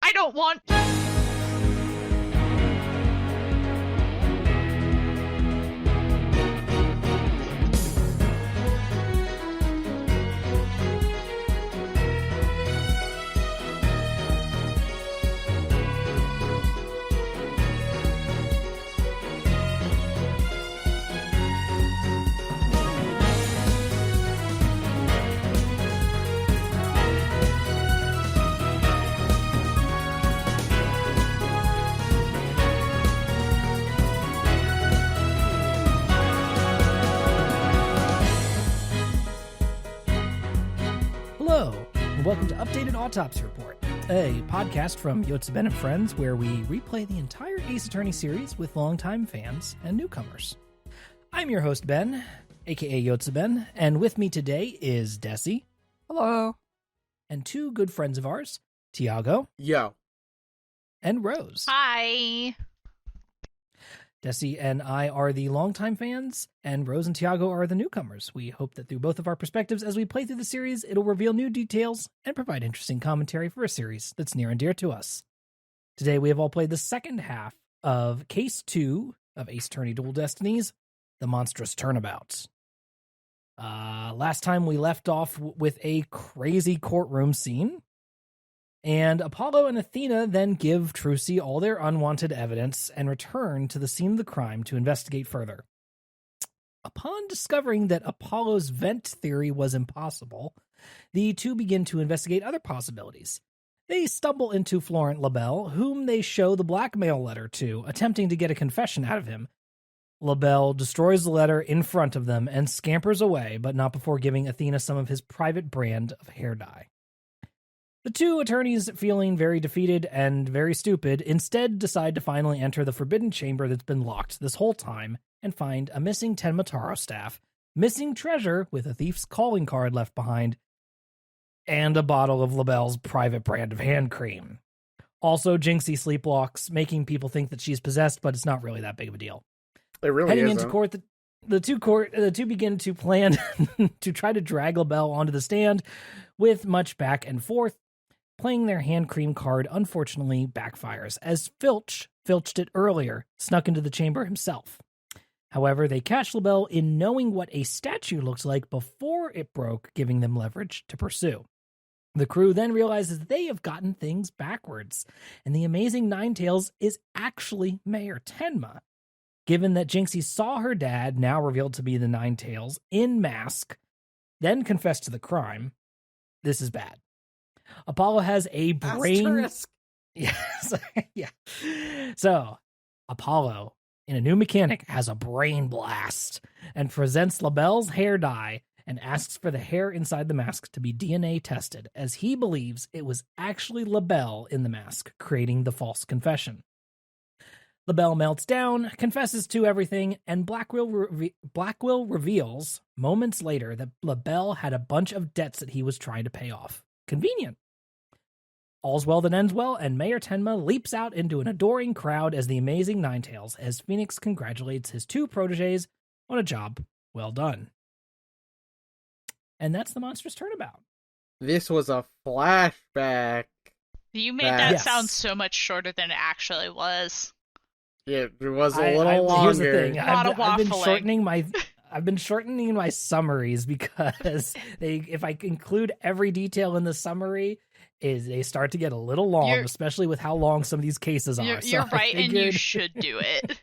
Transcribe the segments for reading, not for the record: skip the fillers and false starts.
I don't want... Hello, and welcome to Updated Autopsy Report, a podcast from Yotsuben and Friends where we replay the entire Ace Attorney series with longtime fans and newcomers. I'm your host, Ben, aka Yotsuben, and with me today is Dessy. Hello. And two good friends of ours, Tiago. Yo. And Rose. Hi. Dessy and I are the longtime fans, and Rose and Tiago are the newcomers. We hope that through both of our perspectives as we play through the series, it'll reveal new details and provide interesting commentary for a series that's near and dear to us. Today we have all played the second half of Case 2 of Ace Attorney Dual Destinies, The Monstrous Turnabout. Last time we left off with a crazy courtroom scene, and Apollo and Athena then give Trucy all their unwanted evidence and return to the scene of the crime to investigate further. Upon discovering that Apollo's vent theory was impossible, the two begin to investigate other possibilities. They stumble into Florent Labelle, whom they show the blackmail letter to, attempting to get a confession out of him. Labelle destroys the letter in front of them and scampers away, but not before giving Athena some of his private brand of hair dye. The two attorneys, feeling very defeated and very stupid, instead decide to finally enter the forbidden chamber that's been locked this whole time and find a missing Tenmataro staff, missing treasure with a thief's calling card left behind, and a bottle of Labelle's private brand of hand cream. Also, Jinxie sleepwalks, making people think that she's possessed, but it's not really that big of a deal. It really Heading isn't. into court, the two begin to plan to try to drag Labelle onto the stand with much back and forth. Playing their hand cream card unfortunately backfires, as filched it earlier, snuck into the chamber himself. However, they catch Labelle in knowing what a statue looks like before it broke, giving them leverage to pursue. The crew then realizes that they have gotten things backwards, and the amazing Ninetales is actually Mayor Tenma. Given that Jinxie saw her dad, now revealed to be the Ninetales, in mask, then confessed to the crime, this is bad. Apollo has a brain... Asterisk. Yes. Yeah. So, Apollo, in a new mechanic, has a brain blast and presents Labelle's hair dye and asks for the hair inside the mask to be DNA tested, as he believes it was actually Labelle in the mask, creating the false confession. Labelle melts down, confesses to everything, and Blackwell reveals moments later that Labelle had a bunch of debts that he was trying to pay off. Convenient. All's well that ends well, and Mayor Tenma leaps out into an adoring crowd as the amazing Ninetales, as Phoenix congratulates his two proteges on a job well done. And that's the Monstrous Turnabout. This was a flashback. You made that Yes. sound so much shorter than it actually was. It was a little longer. Here's the thing. Lot of I've been waffling. shortening my summaries because if I include every detail in the summary, they start to get a little long, especially with how long some of these cases are. You're right, and you should do it.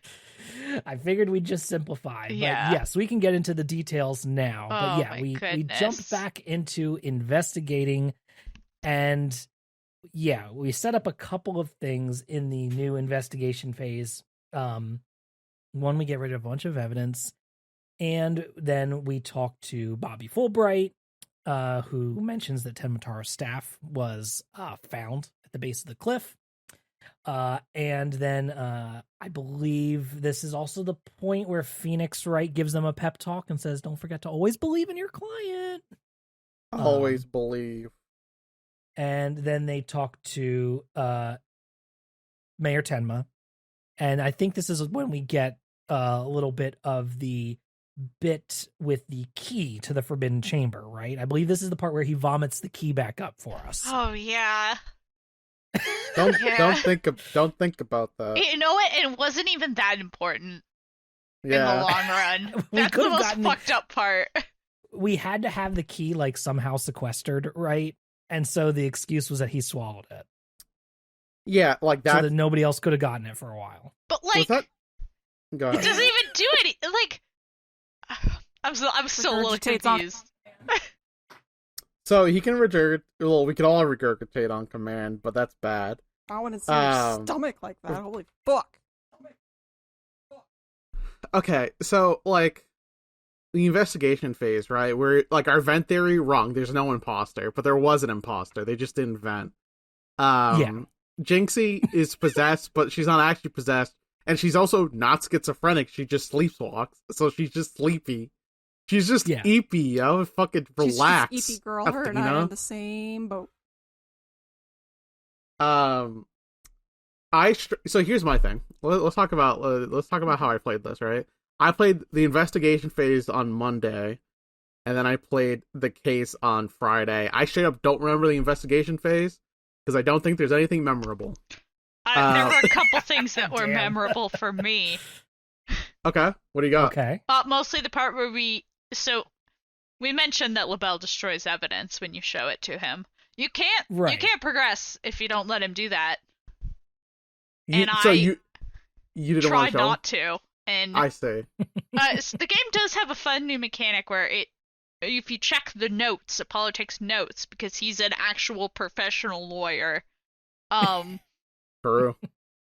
I figured we'd just simplify. Yeah. But yes, we can get into the details now. But Oh, yeah, my we goodness. jumped back into investigating, and yeah, we set up a couple of things in the new investigation phase. One, we get rid of a bunch of evidence, and then we talk to Bobby Fulbright, who mentions that Tenmataro's staff was found at the base of the cliff. And then I believe this is also the point where Phoenix Wright gives them a pep talk and says, don't forget to always believe in your client. Always believe. And then they talk to Mayor Tenma. And I think this is when we get a little bit of the bit with the key to the Forbidden Chamber, right? I believe this is the part where he vomits the key back up for us. Oh, yeah. Don't think about that. You know what? It wasn't even that important in the Yeah. long run. We That's could the have most gotten fucked up part. We had to have the key like somehow sequestered, right? And so the excuse was that he swallowed it, Yeah, like so that. that nobody else could have gotten it for a while. But Was like, that? Go it ahead. doesn't even do any. Like, I'm still a little Regurgitates on- confused. So he can regurgitate. Well, we could all regurgitate on command, but that's bad. I want to see your stomach like that. Holy fuck. Okay, so like the investigation phase, right? Where like our vent theory wrong. There's no imposter, but there was an imposter. They just didn't vent. Yeah. Jinxie is possessed, but she's not actually possessed, and she's also not schizophrenic. She just sleepwalks, so she's just sleepy. She's just eepy, yo. Fucking relax. She's just eepy girl. Her and I are in the same boat. So here's my thing. Let's talk about how I played this. Right, I played the investigation phase on Monday, and then I played the case on Friday. I straight up don't remember the investigation phase because I don't think there's anything memorable. There were a couple things that were memorable for me. Okay, what do you got? Okay. Mostly the part where we mentioned that LaBelle destroys evidence when you show it to him. You can't progress if you don't let him do that. You didn't tried want to show not to, and I see. the game does have a fun new mechanic where if you check the notes, Apollo takes notes because he's an actual professional lawyer. True.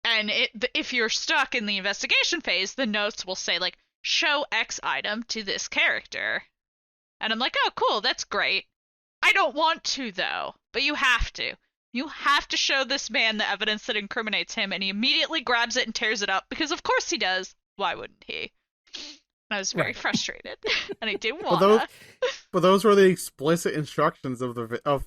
And if you're stuck in the investigation phase, the notes will say like, show X item to this character. And I'm like, oh, cool, that's great. I don't want to, though, but you have to. You have to show this man the evidence that incriminates him, and he immediately grabs it and tears it up, because of course he does. Why wouldn't he? I was very frustrated, and I didn't want to. But those were the explicit instructions of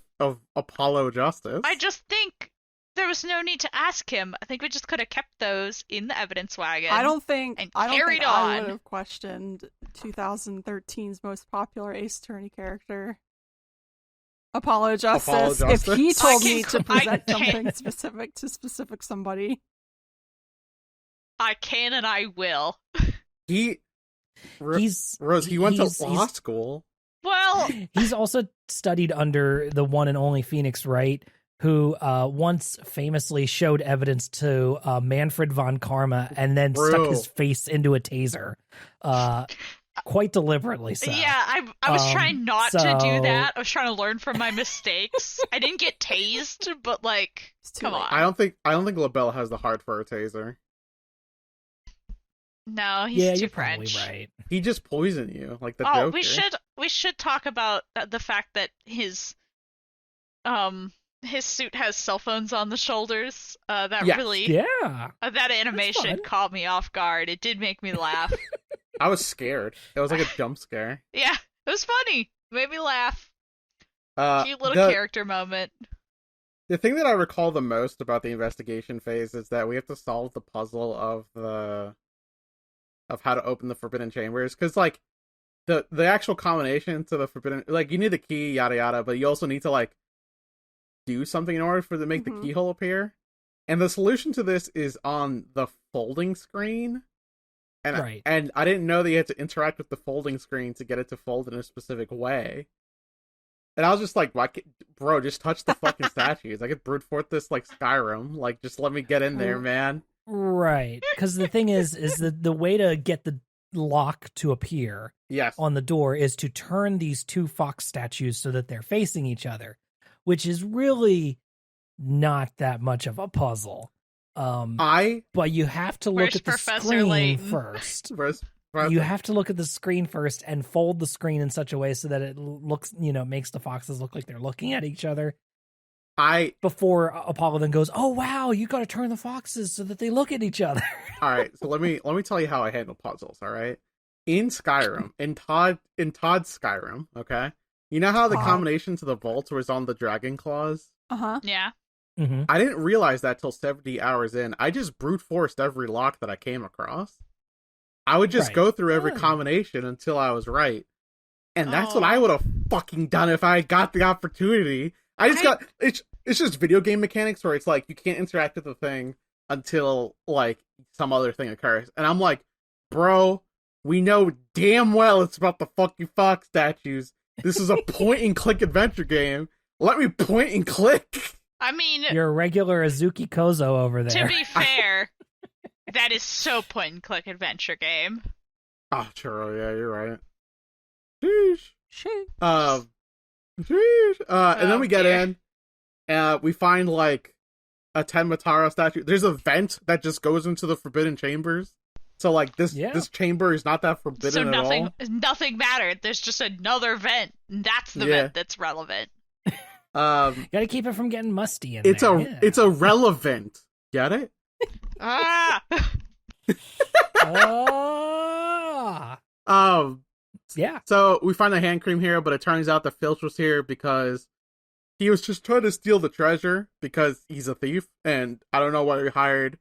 Apollo Justice. I just think there was no need to ask him. I think we just could have kept those in the evidence wagon. I don't think I on. would have questioned 2013's most popular Ace Attorney character, Apollo Justice, if he told me to present something specific to specific somebody. I can and I will. Rose, he went to law school. Well, he's also studied under the one and only Phoenix Wright, who once famously showed evidence to Manfred von Karma and then stuck his face into a taser. Quite deliberately so. Yeah, I was trying not to do that. I was trying to learn from my mistakes. I didn't get tased, but like, come on. I don't think LaBelle has the heart for a taser. No, he's too French. Probably right. He just poisoned you, like the Joker. we should talk about the fact that his suit has cell phones on the shoulders. That animation caught me off guard. It did make me laugh. I was scared. It was like a jump scare. Yeah, it was funny. It made me laugh. Cute little character moment. The thing that I recall the most about the investigation phase is that we have to solve the puzzle of how to open the forbidden chambers, because like the actual combination to the forbidden, like you need the key, yada yada, but you also need to like do something in order for to make the keyhole appear. And the solution to this is on the folding screen. And and I didn't know that you had to interact with the folding screen to get it to fold in a specific way. And I was just like, bro, just touch the fucking statues. I could brute force this like Skyrim. Like, just let me get in there, man. Right. Because the thing is that the way to get the lock to appear on the door is to turn these two fox statues so that they're facing each other, which is really not that much of a puzzle. But you have to look at the screen first. You have to look at the screen first and fold the screen in such a way so that it looks, makes the foxes look like they're looking at each other. Before Apollo then goes, oh wow, you got to turn the foxes so that they look at each other. All right, so let me tell you how I handle puzzles. All right, in Skyrim, in Todd's Skyrim, okay, you know how the combination to the vaults was on the dragon claws? Yeah. Mm-hmm. I didn't realize that till 70 hours in. I just brute forced every lock that I came across. I would just go through every combination until I was right. And that's what I would have fucking done if I got the opportunity. it's just video game mechanics where it's like you can't interact with the thing until like some other thing occurs. And I'm like, bro, we know damn well it's about the fucking fox statues. This is a point and click adventure game. Let me point and click. I mean, you're a regular Azuki Kozo over there. To be fair, that is so point and click adventure game. Oh, true. Yeah, you're right. Sheesh. Sheesh. Sheesh. And then we get in, we find like a Tenmataro statue. There's a vent that just goes into the forbidden chambers. So like this chamber is not that forbidden at all. Nothing mattered. There's just another vent. And that's the vent that's relevant. Gotta keep it from getting musty in there. It's irrelevant. Get it? Ah. Yeah. So we find the hand cream here, but it turns out that Filch was here because he was just trying to steal the treasure because he's a thief, and I don't know why we hired.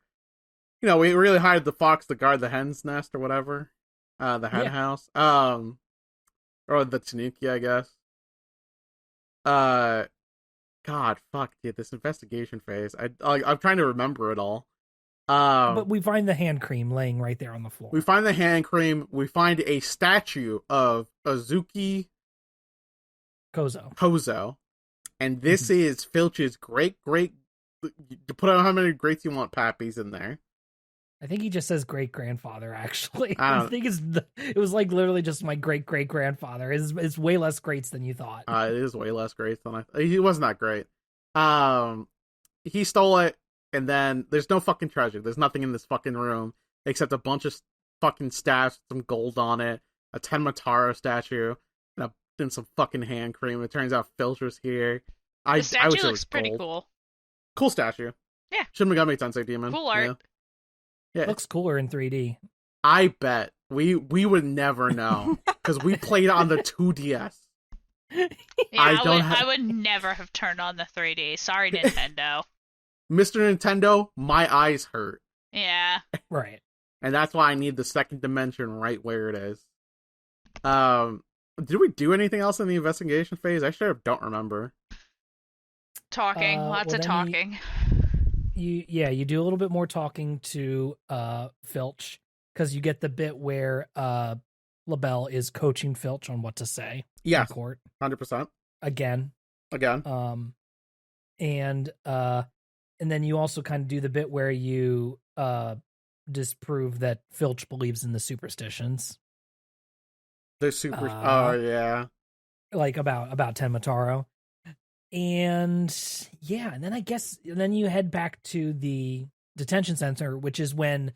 You know, we really hired the fox to guard the hen's nest or whatever, the hen house, or the tanuki, I guess. God, fuck, dude, this investigation phase. I'm trying to remember it all. But we find the hand cream laying right there on the floor. We find the hand cream. We find a statue of Azuki Kozo. And this is Filch's great. You put out how many greats you want, Pappies, in there. I think he just says great grandfather. Actually, I think it was like literally just my great grandfather. It's way less greats than you thought. It is way less greats than he wasn't that great. He stole it, and then there's no fucking treasure. There's nothing in this fucking room except a bunch of fucking staffs, some gold on it, a Tenmataro statue, and some fucking hand cream. It turns out Filch was here. The statue looks pretty cool. Cool statue. Yeah. Shin Megami Tensei Demon. Cool art. Yeah. Yeah, looks cooler in 3D. I bet. We would never know because we played on the 2DS. Yeah, I would never have turned on the 3D. Sorry, Nintendo. Mr. Nintendo, my eyes hurt. Yeah. Right. And that's why I need the second dimension right where it is. Did we do anything else in the investigation phase? I sure don't remember. Talking. Lots of talking. You do a little bit more talking to Filch because you get the bit where LaBelle is coaching Filch on what to say in court. 100%. Again. And then you also kind of do the bit where you disprove that Filch believes in the superstitions. Oh yeah. Like about Tenmataro. And and then you head back to the detention center, which is when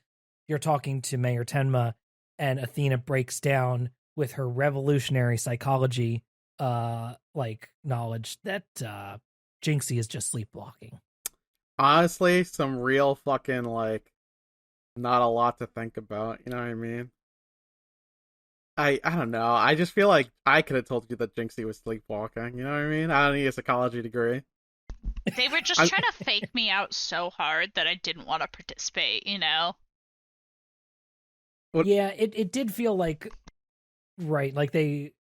you're talking to Mayor Tenma, and Athena breaks down with her revolutionary psychology knowledge that Jinxie is just sleepwalking. Honestly, some real fucking not a lot to think about, you know what I mean? I don't know. I just feel like I could have told you that Jinxie was sleepwalking. You know what I mean? I don't need a psychology degree. They were just trying to fake me out so hard that I didn't want to participate, you know? Yeah, it did feel like, right, like we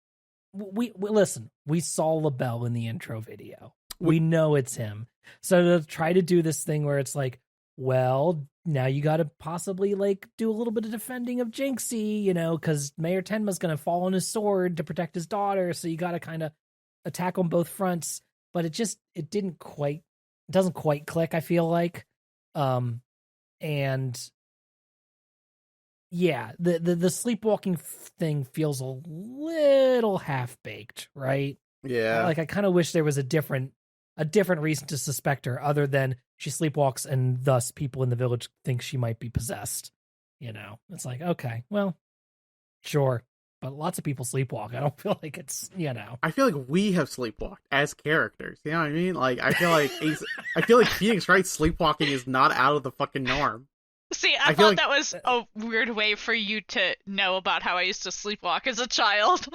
listen, we saw LaBelle in the intro video. We know it's him. So to try to do this thing where it's like, well, now you got to possibly do a little bit of defending of Jinxie, you know, because Mayor Tenma's going to fall on his sword to protect his daughter. So you got to kind of attack on both fronts. But it doesn't quite click, I feel like. And yeah, the sleepwalking thing feels a little half baked, right? Yeah. I kind of wish there was a different reason to suspect her other than she sleepwalks and thus people in the village think she might be possessed. You know, it's like, okay, well, sure. But lots of people sleepwalk. I don't feel like it's, you know. I feel like we have sleepwalked as characters. You know what I mean? I feel like Phoenix Wright's sleepwalking is not out of the fucking norm. See, I thought that was a weird way for you to know about how I used to sleepwalk as a child.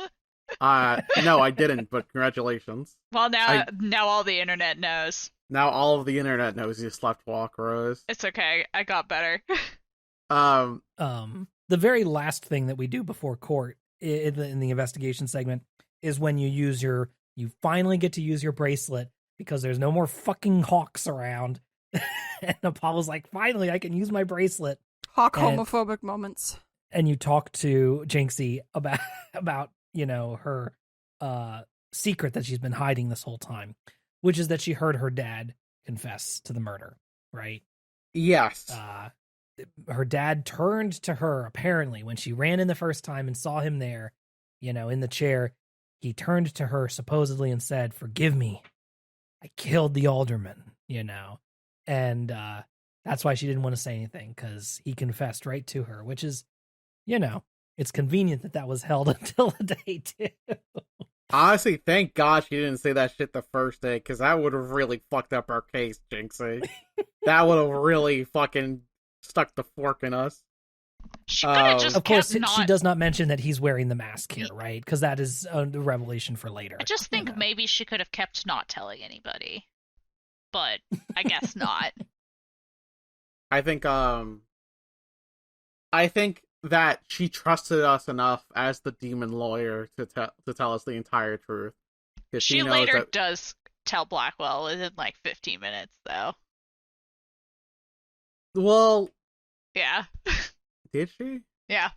No, I didn't, but congratulations. Well, now all the internet knows. Now all of the internet knows you slept walk, Rose. It's okay. I got better. The very last thing that we do before court in the investigation segment is when you finally get to use your bracelet because there's no more fucking hawks around. And Apollo's like, finally, I can use my bracelet. Hawk homophobic moments. And you talk to Jinxie about her secret that she's been hiding this whole time, which is that she heard her dad confess to the murder, right? Yes. Her dad turned to her, apparently, when she ran in the first time and saw him there, in the chair. He turned to her supposedly and said, "Forgive me. I killed the alderman," And that's why she didn't want to say anything, because he confessed right to her, which is, it's convenient that was held until the day too. Honestly, thank God she didn't say that shit the first day, because that would have really fucked up our case, Jinxie. That would have really fucking stuck the fork in us. She could have just Of course, she does not mention that he's wearing the mask here, right? Because that is a revelation for later. I just think maybe she could have kept not telling anybody. But I guess not. I think that she trusted us enough as the demon lawyer to tell us the entire truth. She later does tell Blackwell within like 15 minutes, though. Well, yeah. Did she? Yeah.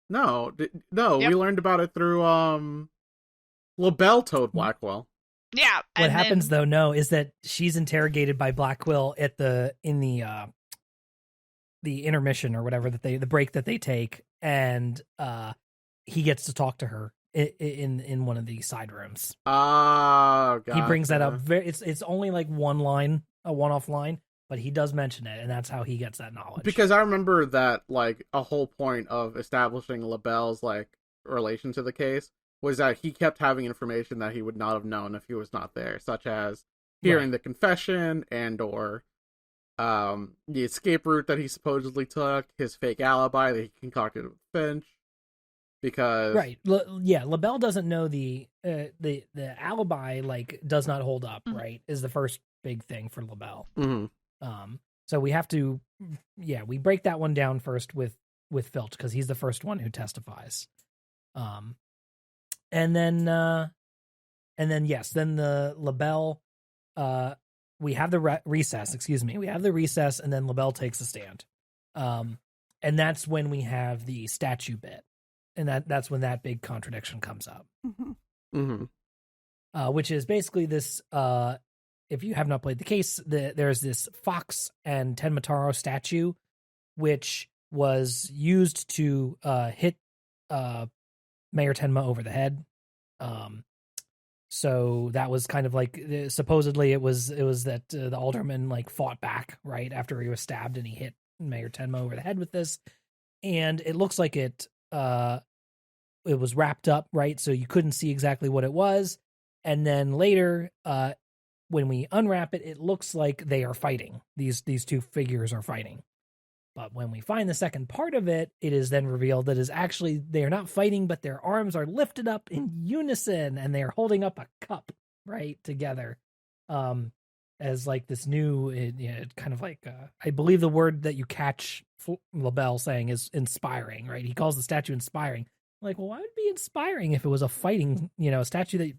No, Yep. We learned about it through LaBelle told Blackwell. Yeah. What happens though, is that she's interrogated by Blackwell in the intermission or whatever, the break that they take, and he gets to talk to her in one of the side rooms. Oh, gotcha. He brings that up. It's only like one line, a one-off line, but he does mention it, and that's how he gets that knowledge. Because I remember that like a whole point of establishing LaBelle's like relation to the case was that he kept having information that he would not have known if he was not there, such as hearing the confession and or the escape route that he supposedly took, his fake alibi that he concocted with Finch. Because LaBelle doesn't know the alibi does not hold up, right? Is the first big thing for LaBelle. Mm-hmm. So we have to we break that one down first with Filch, because he's the first one who testifies. And then the LaBelle we have the recess, we have the recess, and then LaBelle takes a stand. And that's when we have the statue bit. And that's when that big contradiction comes up. Mm-hmm. Mm-hmm. Which is basically this, if you have not played the case, there's this Fox and Tenmataro statue, which was used to hit Mayor Tenma over the head. So that was kind of like, supposedly it was that the alderman fought back right after he was stabbed, and he hit Mayor Tenma over the head with this. And it looks like it was wrapped up, right? So you couldn't see exactly what it was. And then later, when we unwrap it, it looks like they are fighting. These two figures are fighting. But when we find the second part of it, it is then revealed that is actually they are not fighting, but their arms are lifted up in unison, and they are holding up a cup, right, together, as this new, kind of I believe the word that you catch LaBelle saying is inspiring, right? He calls the statue inspiring. Well, why would it be inspiring if it was a fighting, a statue that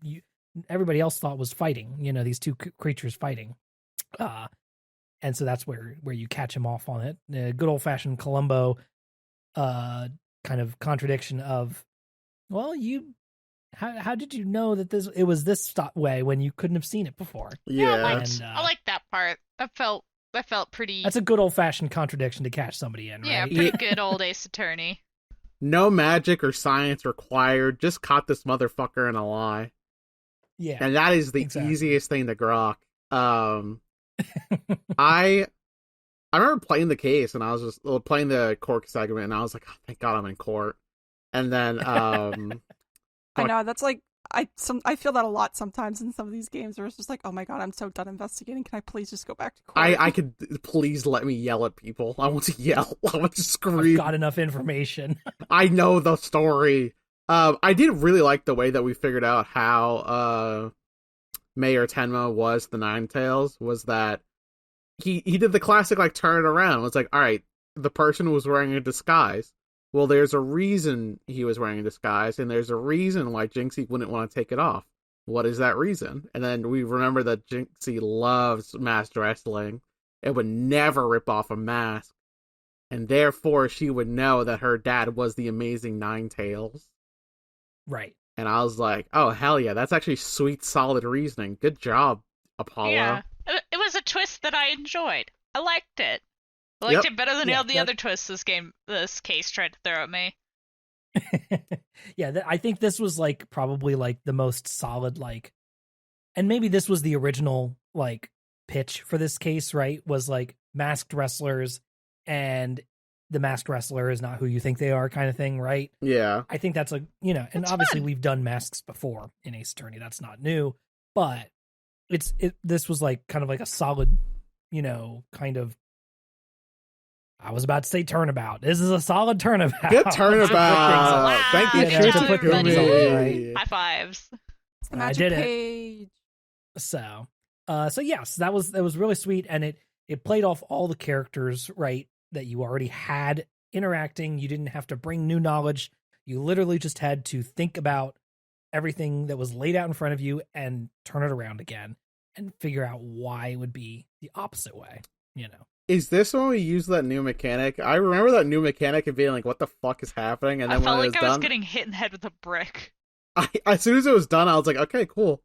everybody else thought was fighting, these two creatures fighting. And so that's where you catch him off on it. Good old-fashioned Columbo kind of contradiction of, well, how did you know that it was this way when you couldn't have seen it before? Yeah. I like that part. That felt pretty... That's a good old-fashioned contradiction to catch somebody in, right? Yeah, pretty good old Ace Attorney. No magic or science required. Just caught this motherfucker in a lie. Yeah. And that is the easiest thing to grok. I remember playing the case, and I was just playing the court segment, and I was like, oh, thank God I'm in court. And then I know, that's I feel that a lot sometimes in some of these games where it's just like, oh my God, I'm so done investigating. Can I please just go back to court? I could please let me yell at people. I want to yell. I want to scream. I've got enough information. I know the story. I did really like the way that we figured out how Mayor Tenma was the Ninetales, was that he did the classic turn it around. It was like, all right, the person was wearing a disguise. Well, there's a reason he was wearing a disguise, and there's a reason why Jinxie wouldn't want to take it off. what is that reason? And then we remember that Jinxie loves masked wrestling and would never rip off a mask. And therefore, she would know that her dad was the amazing Ninetales. Right. And I was like, oh, hell yeah, that's actually sweet, solid reasoning. Good job, Apollo. Yeah. It was a twist that I enjoyed. I liked it. I liked it better than all the other twists this case tried to throw at me. Yeah, I think this was like probably like the most solid, like, and maybe this was the original like pitch for this case, right? Was like masked wrestlers, and the masked wrestler is not who you think they are, kind of thing, right? Yeah. I think that's and it's obviously fun. We've done masks before in Ace Attorney. That's not new, but this was like kind of like a solid, kind of. I was about to say turnabout. This is a solid turnabout. Good turnabout. Thank you to put things on, right? High fives. It's the magic I did page. it. So yes, that was really sweet, and it played off all the characters, right, that you already had interacting. You didn't have to bring new knowledge. You literally just had to think about everything that was laid out in front of you and turn it around again and figure out why it would be the opposite way, Is this when we use that new mechanic? I remember that new mechanic and being like, what the fuck is happening? And then I felt when like it was I was done, getting hit in the head with a brick. as soon as it was done, I was like, okay, cool.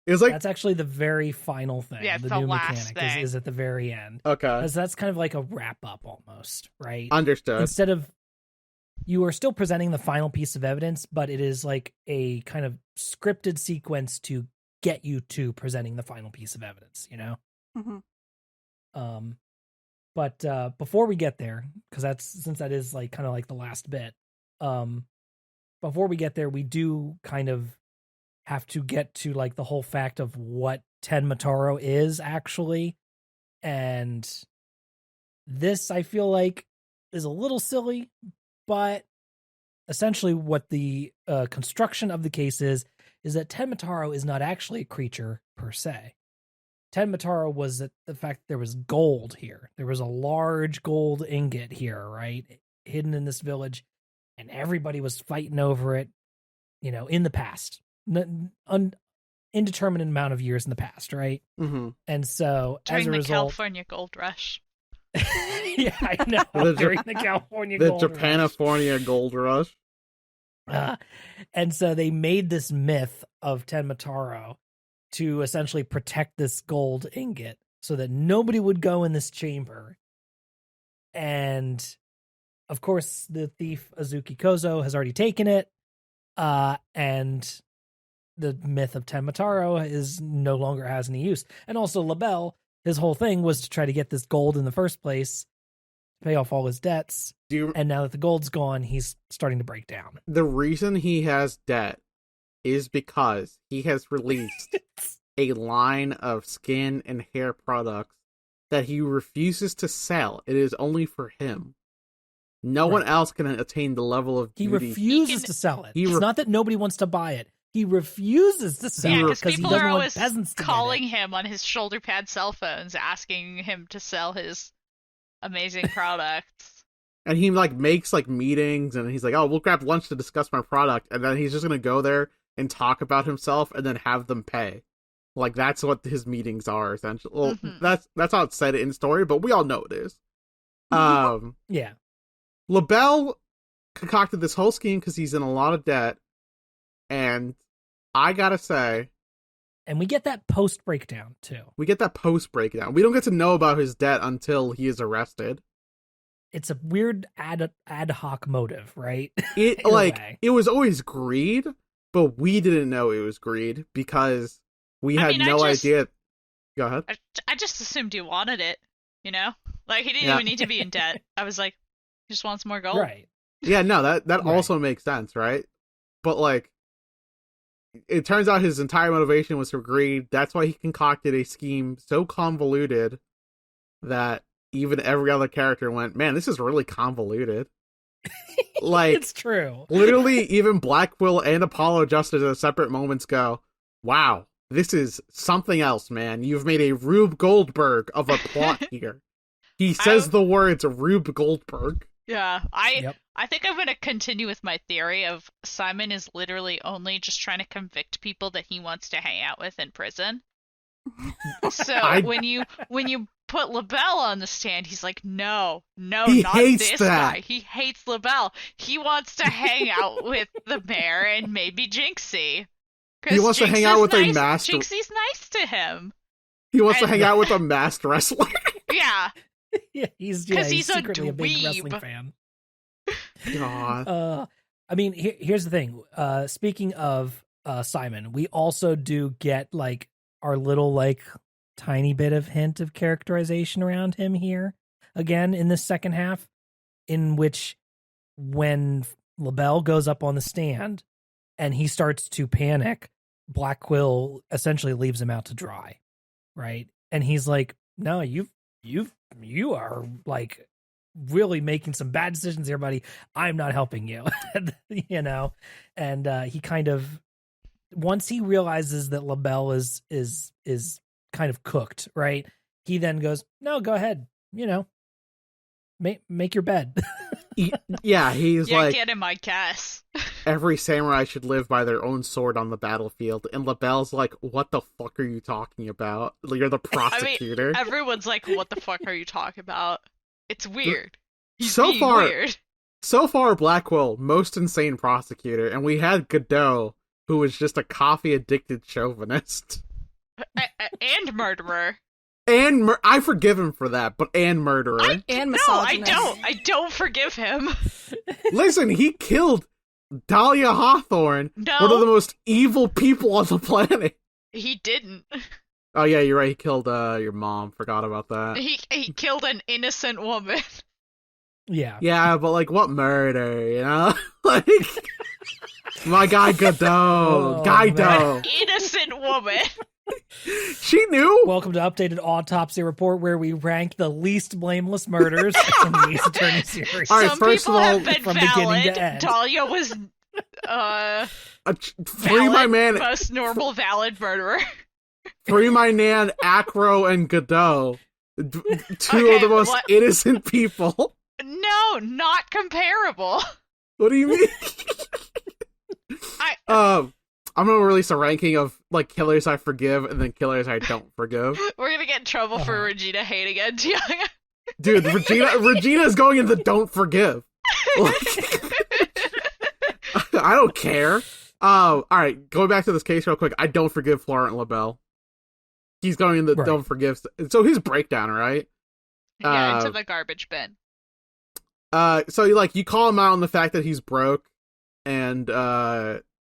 It was like, that's actually the very final thing. Yeah, the the new last mechanic thing. is at the very end. okay, Because that's kind of like a wrap up almost, right? understood. Instead of, you are still presenting the final piece of evidence, but it is like a kind of scripted sequence to get you to presenting the final piece of evidence, Mm-hmm. But before we get there, because since that is like kind of like the last bit, before we get there, we do kind of have to get to like the whole fact of what Tenmataro is actually, and this I feel like is a little silly, but essentially what the construction of the case is that Tenmataro is not actually a creature per se. Tenmataro was the fact that there was gold here. There was a large gold ingot here, right? Hidden in this village, and everybody was fighting over it, in the past. Indeterminate amount of years in the past, right? Mm-hmm. And so, During as a the result... California Gold Rush. Yeah, I know. During the California Gold Rush. The Japanifornia Gold Rush. And so they made this myth of Tenmataro to essentially protect this gold ingot so that nobody would go in this chamber. And of course, the thief Azuki Kozo has already taken it. And the myth of Tenmataro is no longer has any use. And also LaBelle, his whole thing was to try to get this gold in the first place, pay off all his debts. And now that the gold's gone, he's starting to break down. The reason he has debt is because he has released a line of skin and hair products that he refuses to sell. It is only for him. No one else can attain the level of beauty. He refuses to sell it. It's not that nobody wants to buy it. He refuses to sell it because people he doesn't are want always peasants to calling him on his shoulder pad cell phones, asking him to sell his amazing products. And he makes meetings, and he's like, "Oh, we'll grab lunch to discuss my product," and then he's just gonna go there and talk about himself, and then have them pay. Like that's what his meetings are essentially. Well, that's how it's said in story, but we all know it is. Yeah. LaBelle concocted this whole scheme because he's in a lot of debt, and I gotta say, and we get that post breakdown too. We don't get to know about his debt until he is arrested. It's a weird ad hoc motive, right? It was always greed, but we didn't know it was greed because we had no idea. Go ahead. I just assumed he wanted it, He didn't even need to be in debt. I was like, he just wants more gold. Right. Yeah, no, that also makes sense, right? But it turns out his entire motivation was for greed. That's why he concocted a scheme so convoluted that even every other character went, man, this is really convoluted. It's true. Literally, even Black Quill and Apollo just at separate moments go, wow, this is something else, man. You've made a Rube Goldberg of a plot here. He says the words Rube Goldberg. Yeah, I I think I'm going to continue with my theory of Simon is literally only just trying to convict people that he wants to hang out with in prison. So when you put LaBelle on the stand, he's like, no, not this guy. He hates LaBelle. He wants to hang out with the mayor and maybe Jinxie. He wants to hang out with a master. Jinxie's nice to him. He wants to hang out with a masked wrestler. Yeah. Yeah, he's secretly a big wrestling fan. God. I mean, here's the thing. Speaking of Simon, we also do get like our little like tiny bit of hint of characterization around him here again in the second half, in which when LaBelle goes up on the stand and he starts to panic, Black Quill essentially leaves him out to dry, right? And he's like, "No, you are like really making some bad decisions here, buddy. I'm not helping you," you know. And he kind of, once he realizes that LaBelle is kind of cooked, right? He then goes, "No, go ahead, you know, make your bed." He's like, get in my cast. Every samurai should live by their own sword on the battlefield. And LaBelle's like, what the fuck are you talking about? You're the prosecutor. I mean, everyone's like, what the fuck are you talking about? It's weird. He's weird. So far, Blackwell, most insane prosecutor, and we had Godot, who was just a coffee-addicted chauvinist. And murderer. And I forgive him for that, and murderer. And misogynist. No, I don't forgive him. Listen, he killed Dahlia Hawthorne, one of the most evil people on the planet. He didn't. Oh yeah, you're right. He killed your mom. Forgot about that. He killed an innocent woman. Yeah. Yeah, but like, what murder? You know, like my guy Godot, An innocent woman. She knew. Welcome to Updated Autopsy Report, where we rank the least blameless murders in the Ace Attorney series. All right, Some first people of all, have been from valid. beginning to end. Dahlia was free my man, most normal valid murderer. Free my nan, Acro, and Godot, two of the most innocent people. No, not comparable. What do you mean? I'm gonna release a ranking of like killers I forgive and then killers I don't forgive. We're gonna get in trouble for Regina hating again, Tiago. Dude, Regina is going in the don't forgive. Like, I don't care. All right, going back to this case real quick. I don't forgive Florent LaBelle. He's going in the don't forgive. So his breakdown, right? Yeah, into the garbage bin. So you call him out on the fact that he's broke, and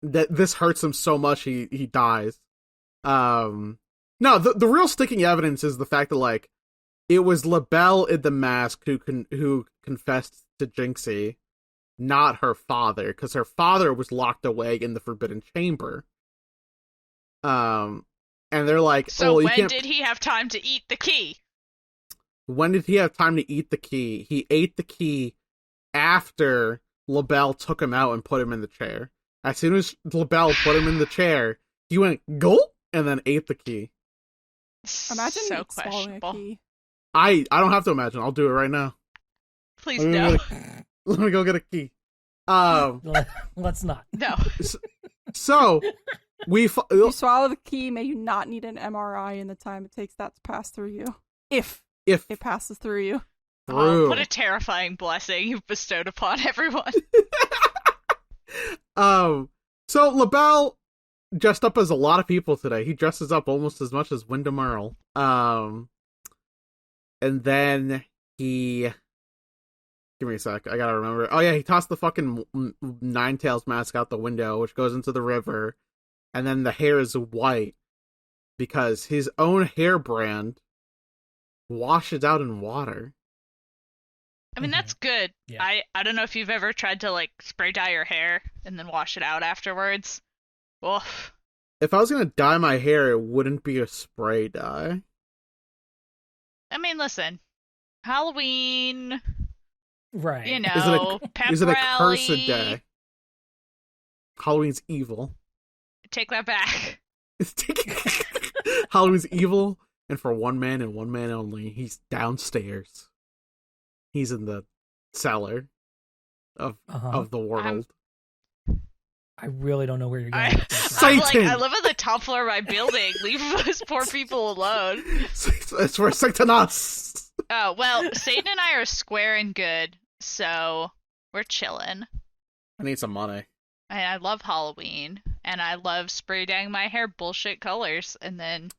that this hurts him so much he dies. No, the real sticking evidence is the fact that like it was LaBelle in the mask who confessed to Jinxie, not her father, because her father was locked away in the Forbidden Chamber. And they're like, so when did he have time to eat the key? When did he have time to eat the key? He ate the key after LaBelle took him out and put him in the chair. As soon as LaBelle put him in the chair, he went, gulp, and then ate the key. Imagine so swallowing a key. I don't have to imagine. I'll do it right now. Please no. Let me go get a key. Let's not. No. So, if you swallow the key, may you not need an MRI in the time it takes that to pass through you. If it passes through you. Oh, what a terrifying blessing you've bestowed upon everyone. So LaBelle dressed up as a lot of people today. He dresses up almost as much as Wyndham Earle. And then he... Give me a sec, I gotta remember. Oh yeah, he tossed the fucking Ninetales mask out the window, which goes into the river. And then the hair is white because his own hair brand washes out in water. I mean, that's good. Yeah. I don't know if you've ever tried to, like, spray dye your hair and then wash it out afterwards. Oof. If I was gonna dye my hair, it wouldn't be a spray dye. I mean, listen. Halloween... Right. You know, is it a cursed day? Halloween's evil. Take that back. Halloween's evil, and for one man and one man only. He's downstairs. He's in the cellar. of the world. I really don't know where you're going. I'm like, I live on the top floor of my building. Leave those poor people alone. It's for Satanas. Oh, well, Satan and I are square and good, so we're chilling. I need some money. And I love Halloween, and I love spray dyeing my hair bullshit colors, and then...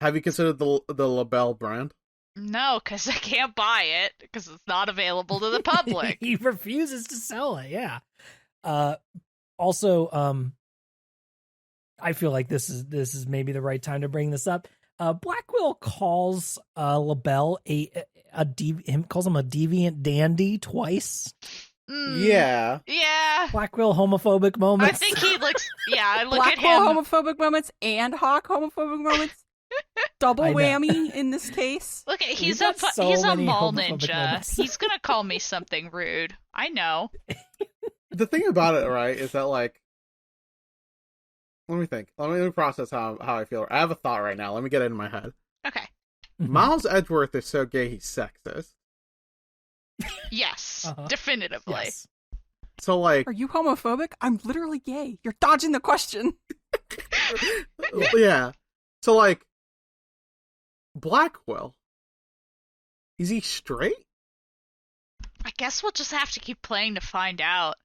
Have you considered the LaBelle brand? No, because I can't buy it, because it's not available to the public. He refuses to sell it, yeah. Also, I feel like this is maybe the right time to bring this up. Blackwell calls LaBelle calls him a deviant dandy twice. Yeah. Yeah. Blackwell homophobic moments. I think he looks... Yeah, I look Blackwell at him... homophobic moments and Hawk homophobic moments. Double whammy in this case. Look, he's a mall ninja. He's gonna call me something rude. I know. The thing about it, right, is that, like, let me think. Let me process how I feel. I have a thought right now. Let me get it in my head. Okay. Miles Edgeworth is so gay he's sexist. Yes, definitively. Yes. So, like... Are you homophobic? I'm literally gay. You're dodging the question. Yeah. So, like, Blackwell, is he straight? I guess we'll just have to keep playing to find out.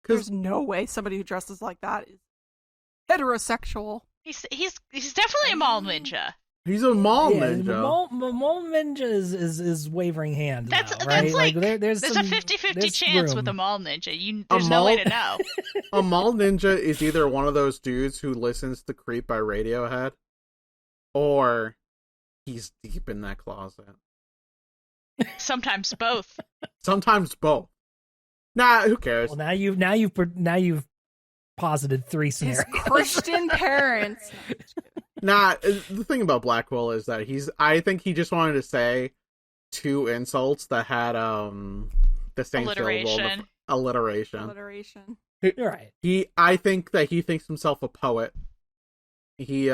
There's no way somebody who dresses like that is heterosexual. He's definitely a mall ninja. He's a mall ninja. Mall ninja is wavering hand. That's right? like there's a 50-50 chance room. with a mall ninja. There's no way to know. A mall ninja is either one of those dudes who listens to Creep by Radiohead, or he's deep in that closet. Sometimes both. Sometimes both. Nah, who cares? Well, now you've posited three scenarios. His Christian parents. Nah, the thing about Blackwell is that I think he just wanted to say two insults that had the same syllable. Alliteration. You're right. I think that he thinks himself a poet. He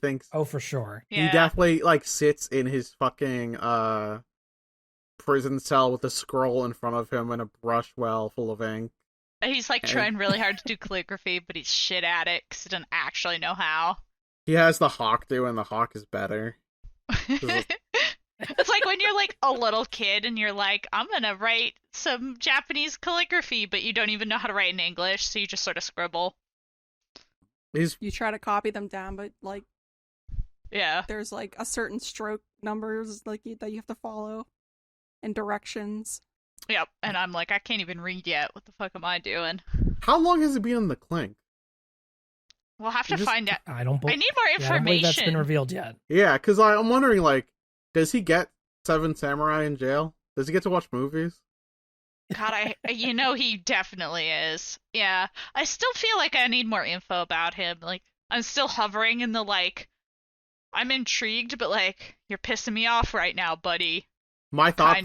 thinks... Oh, for sure. Yeah. He definitely, like, sits in his fucking prison cell with a scroll in front of him and a brush well full of ink. He's, like, trying really hard to do calligraphy, but he's shit at it because he doesn't actually know how. He has the Hawk do, and the Hawk is better. It's like when you're, like, a little kid and you're like, I'm gonna write some Japanese calligraphy, but you don't even know how to write in English, so you just sort of scribble. You try to copy them down, but, like... Yeah. There's, like, a certain stroke numbers like that you have to follow. And directions. Yep, and I'm like, I can't even read yet. What the fuck am I doing? How long has it been in the clink? We'll have to find out. I need more information. Yeah, I don't believe that's been revealed yet. Yeah, because I'm wondering, like, does he get Seven Samurai in jail? Does he get to watch movies? God, he definitely is. Yeah, I still feel like I need more info about him. Like, I'm still hovering in the, like, I'm intrigued, but, like, you're pissing me off right now, buddy. My thought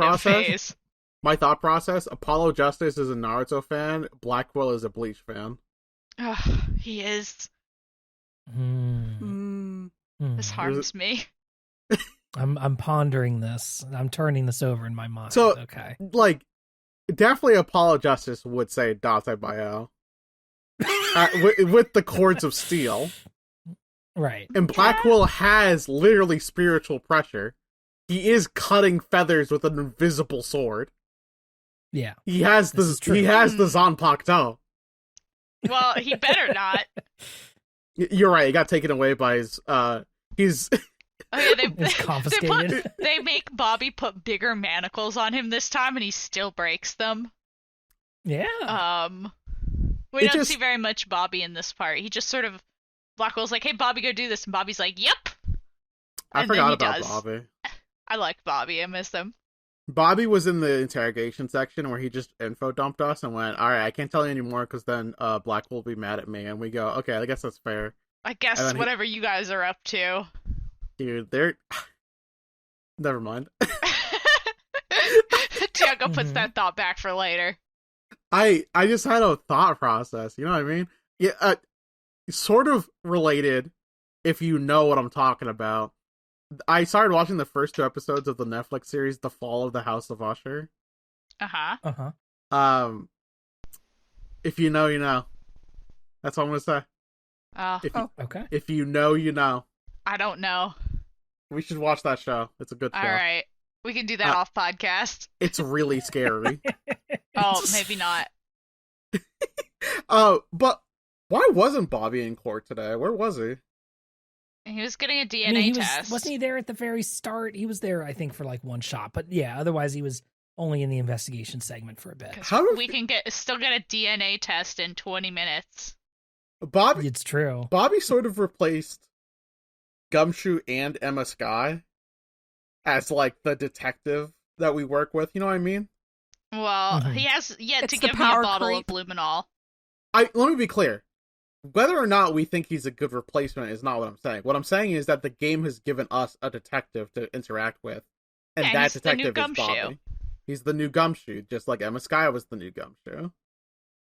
process, Apollo Justice is a Naruto fan, Blackwell is a Bleach fan. Ugh, he is. This harms me. I'm pondering this. I'm turning this over in my mind. So, okay. Like, definitely Apollo Justice would say Date Bayo. With the cords of steel. Right. And Blackwell has literally spiritual pressure. He is cutting feathers with an invisible sword. Yeah. He has the Zanpakuto. Well, he better not. You're right, he got taken away by his he's confiscated. They make Bobby put bigger manacles on him this time and he still breaks them. Yeah. We don't see very much Bobby in this part. He just sort of Blackwell's like, "Hey Bobby, go do this." And Bobby's like, "Yep." I forgot about Bobby. I like Bobby. I miss him. Bobby was in the interrogation section where he just info dumped us and went, "Alright, I can't tell you anymore because then Blackwell will be mad at me." And we go, "Okay, I guess that's fair." I guess whatever you guys are up to. Dude, they're... Never mind. Tiago puts that thought back for later. I just had a thought process, you know what I mean? Yeah, sort of related, if you know what I'm talking about. I started watching the first 2 episodes of the Netflix series, The Fall of the House of Usher. Uh-huh. Uh-huh. If you know, you know. That's all I'm gonna say. Okay. If you know, you know. I don't know. We should watch that show. It's a good show. All right. We can do that off podcast. It's really scary. Oh, maybe not. But why wasn't Bobby in court today? Where was he? He was getting a DNA test. Wasn't he there at the very start? He was there, I think, for like one shot. But yeah, otherwise he was only in the investigation segment for a bit. We can still get a DNA test in 20 minutes. Bobby, it's true. Bobby sort of replaced Gumshoe and Emma Skye as like the detective that we work with. You know what I mean? Well, he has yet to give me a bottle of luminol. Let me be clear. Whether or not we think he's a good replacement is not what I'm saying. What I'm saying is that the game has given us a detective to interact with, and that detective is Bobby. He's the new Gumshoe, just like Emma Skye was the new Gumshoe.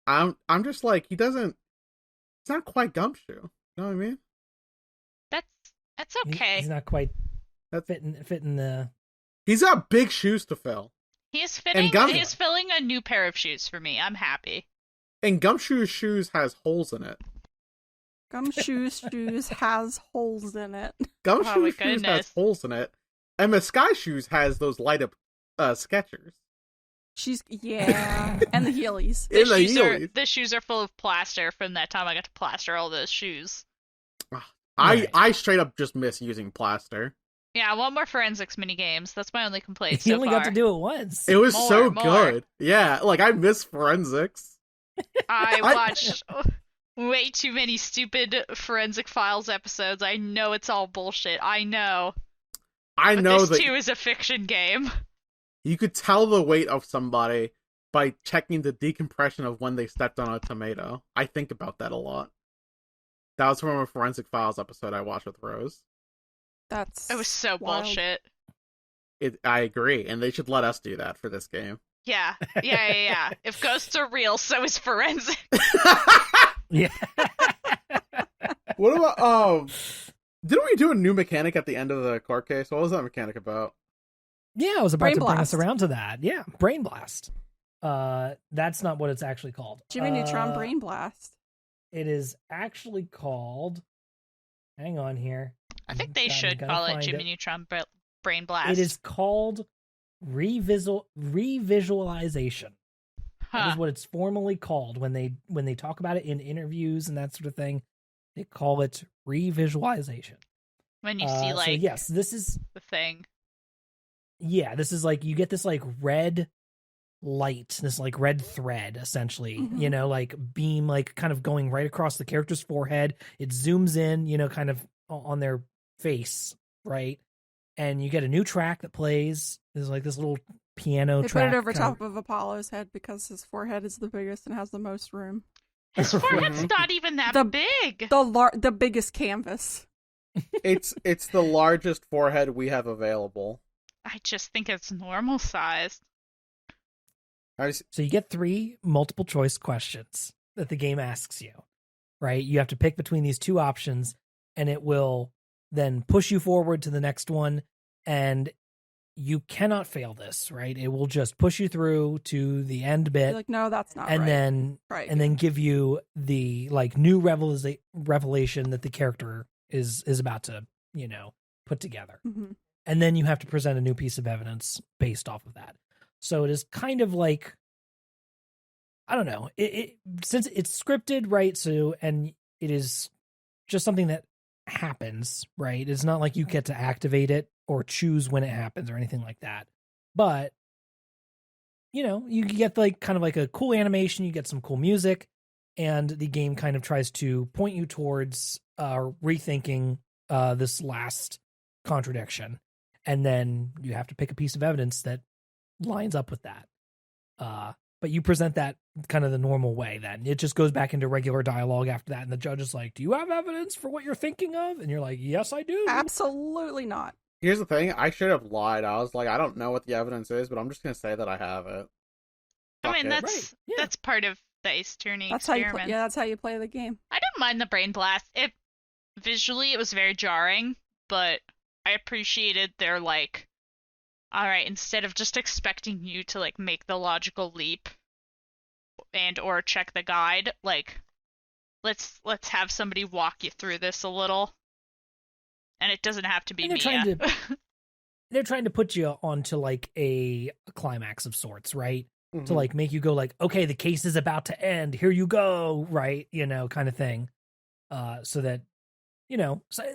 I'm just like, he's not quite Gumshoe. You know what I mean? That's okay. He's not quite fitting the. He's got big shoes to fill. He's filling a new pair of shoes for me. I'm happy. And Gumshoe's shoes has holes in it. Gumshoe's shoes has holes in it. Gumshoe's shoes has holes in it. Emma Skye shoes has those light up Skechers. And the Heelys. The shoes are full of plaster from that time I got to plaster all those shoes. I straight up just miss using plaster. Yeah, I want more forensics mini games. That's my only complaint so far. You only got to do it once. It was so good. Yeah, like I miss forensics. I watched way too many stupid Forensic Files episodes. I know it's all bullshit. I know this too is a fiction game. You could tell the weight of somebody by checking the decompression of when they stepped on a tomato. I think about that a lot. That was from a Forensic Files episode I watched with Rose. It was so wild. Bullshit. I agree, and they should let us do that for this game. Yeah. If ghosts are real, so is forensic. Yeah. What about didn't we do a new mechanic at the end of the court case? What was that mechanic about? Yeah, I was about to bring us around to that. Yeah, Brain Blast. That's not what it's actually called. Jimmy Neutron Brain Blast. It is actually called. Hang on here. I think they should call it Jimmy Neutron Brain Blast. It is called revisualization. That is what it's formally called when they talk about it in interviews and that sort of thing. They call it revisualization. When you see so yes, this is the thing. Yeah, this is like you get this like red light, this like red thread essentially, like beam like kind of going right across the character's forehead. It zooms in, kind of on their face, right? And you get a new track that plays. There's like this little piano track. They put it over top of Apollo's head because his forehead is the biggest and has the most room. His forehead's not even that big. The biggest canvas. It's the largest forehead we have available. I just think it's normal sized. So you get 3 multiple choice questions that the game asks you, right? You have to pick between these 2 options, and it will then push you forward to the next one, and you cannot fail this, right? It will just push you through to the end bit. You're like, no, that's not and right. Then give you the like new revelation that the character is about to, put together. Mm-hmm. And then you have to present a new piece of evidence based off of that. So it is kind of like, I don't know, it since it's scripted, right? So, and it is just something that happens, right? It's not like you get to activate it or choose when it happens or anything like that. But, you get like kind of like a cool animation, you get some cool music, and the game kind of tries to point you towards rethinking this last contradiction. And then you have to pick a piece of evidence that lines up with that. But you present that kind of the normal way then. It just goes back into regular dialogue after that, and the judge is like, do you have evidence for what you're thinking of? And you're like, yes, I do. Absolutely not. Here's the thing, I should have lied. I was like, I don't know what the evidence is, but I'm just going to say that I have it. I mean, that's part of the Ace Attorney experiment. That's how you play the game. I don't mind the Brain Blast. Visually, it was very jarring, but I appreciated their, like, all right, instead of just expecting you to, like, make the logical leap, and or check the guide, like let's have somebody walk you through this a little. And it doesn't have to be Mia. They're trying to put you onto like a climax of sorts, right? Mm-hmm. To like make you go like, okay, the case is about to end. Here you go, right? Kind of thing. So that, so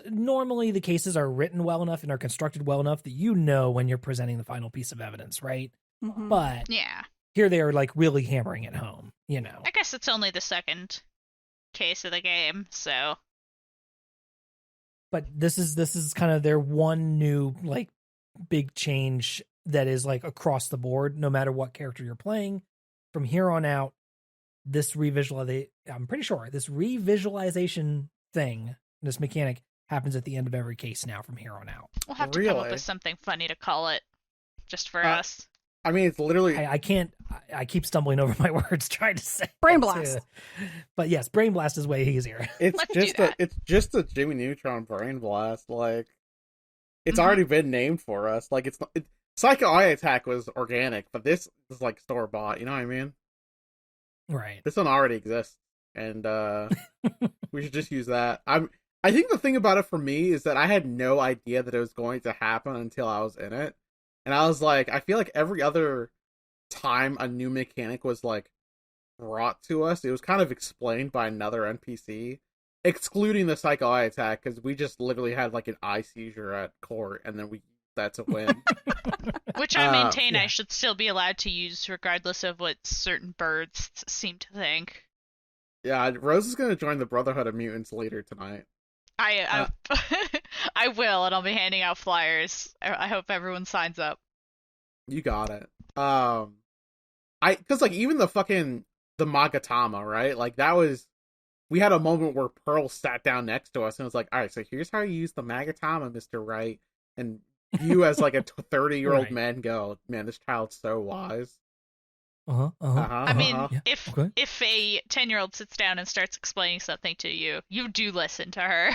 normally the cases are written well enough and are constructed well enough that when you're presenting the final piece of evidence, right? Mm-hmm. But yeah, here they are like really hammering it home, I guess it's only the second case of the game, so. But this is kind of their one new like big change that is like across the board, no matter what character you're playing. From here on out, I'm pretty sure this revisualization thing, this mechanic, happens at the end of every case now from here on out. We'll have to come up with something funny to call it, just for us. I mean, it's literally... I can't... I keep stumbling over my words trying to say... Brain Blast! But yes, Brain Blast is way easier. It's just a Jimmy Neutron Brain Blast. Like, it's already been named for us. Like, Psycho Eye Attack was organic, but this is like store-bought, you know what I mean? Right. This one already exists, and we should just use that. I think the thing about it for me is that I had no idea that it was going to happen until I was in it. And I was like, I feel like every other time a new mechanic was like brought to us, it was kind of explained by another NPC, excluding the Psycho Eye Attack, because we just literally had like an eye seizure at court, and then we used that to win. Which I maintain I should still be allowed to use, regardless of what certain birds seem to think. Yeah, Rose is going to join the Brotherhood of Mutants later tonight. I will, and I'll be handing out flyers. I hope everyone signs up. You got it. Cause like even the Magatama, right? Like we had a moment where Pearl sat down next to us and was like, all right, so here's how you use the Magatama, Mr. Wright. And you as like a 30-year-old man go, man, this child's so wise. I mean, if a 10-year-old sits down and starts explaining something to you, you do listen to her.